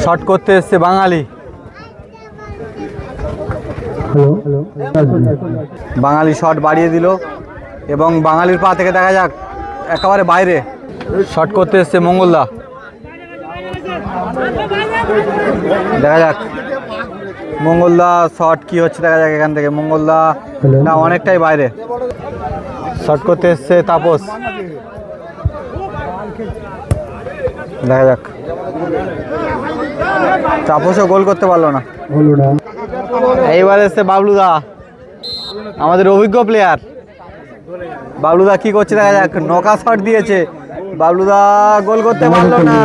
Shot করতে এসছে বাঙালি। বাঙালি shot বাড়িয়ে দিল এবং বাঙালির পা থেকে দেখা যাক একেবারে বাইরে। শট করতে এসছে মঙ্গলদা, দেখা যাক মঙ্গলদা শট কি হচ্ছে দেখা যাক এখান থেকে। মঙ্গলদা না, অনেকটাই বাইরে। শট করতে এসছে তাপস, দেখা যাক। তাপসও গোল করতে পারলো না। এইবার এসছে বাবলুদা, আমাদের অভিজ্ঞ প্লেয়ার। বাবলুদা কি করছে দেখা যাক, নৌকা শট দিয়েছে, বাবলুদা গোল করতে পারলো না।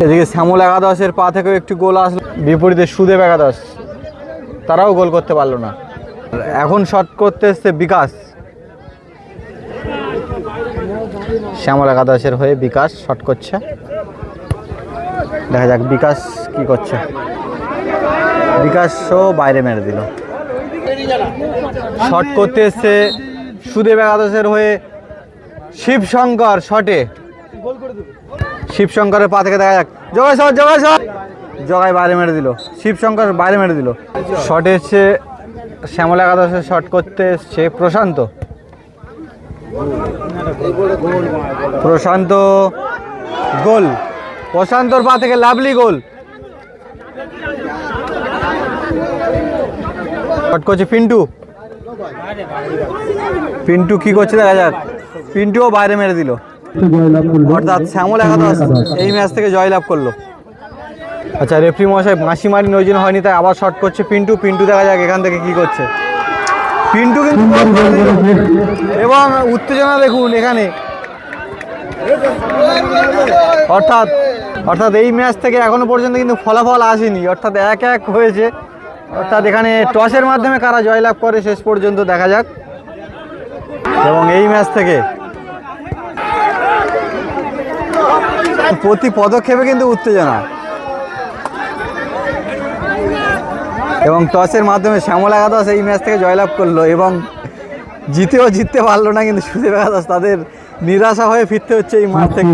এদিকে শ্যামল একাদশের পা থেকেও একটি গোল আসলো, বিপরীতে সুদেব একাদশ, তারাও গোল করতে পারলো না। এখন শট করতে এসছে বিকাশ, শ্যামল একাদশের হয়ে বিকাশ শট করছে, দেখা যাক বিকাশ কি করছে। বিকাশও বাইরে মেরে দিল। শট করতে এসছে সুদেব একাদশের হয়ে শিবশঙ্কর, শটে শিবশঙ্করের পা থেকে দেখা যাক জগাই শট, জগাই শট, জগাই বাইরে মেরে দিল, শিবশঙ্কর বাইরে মেরে দিল। শটে এসছে শ্যামল একাদশের শট করতে এসছে প্রশান্ত, প্রশান্ত গোল, প্রশান্তর পা থেকে লাভলি গোল। শট করছে পিন্টু, পিন্টু কি করছে দেখা যাক, পিন্টুও বাইরে মেরে দিল। অর্থাৎ শ্যামল একাদশ এই ম্যাচ থেকে জয়লাভ করলো। আচ্ছা, রেফারি মশাই মাসি মারি ওই জন্য হয়নি, তাই আবার শট করছে পিন্টু। পিন্টু দেখা যাক এখান থেকে কি করছে। পিন্টু কিন্তু এবং উত্তেজনা দেখুন এখানে। অর্থাৎ এই ম্যাচ থেকে এখনো পর্যন্ত কিন্তু ফলাফল আসেনি, অর্থাৎ 1-1 হয়েছে। অর্থাৎ এখানে টসের মাধ্যমে কারা জয়লাভ করে শেষ পর্যন্ত দেখা যাক। এবং এই ম্যাচ থেকে প্রতি পদক্ষেপে কিন্তু উত্তেজনা, এবং টসের মাধ্যমে শ্যামল একাদশ এই ম্যাচ থেকে জয়লাভ করলো এবং জিততে পারলো না। কিন্তু সুদেব একাদশ তাদের নিরাশা হয়ে ফিরতে হচ্ছে এই মাঠ থেকে।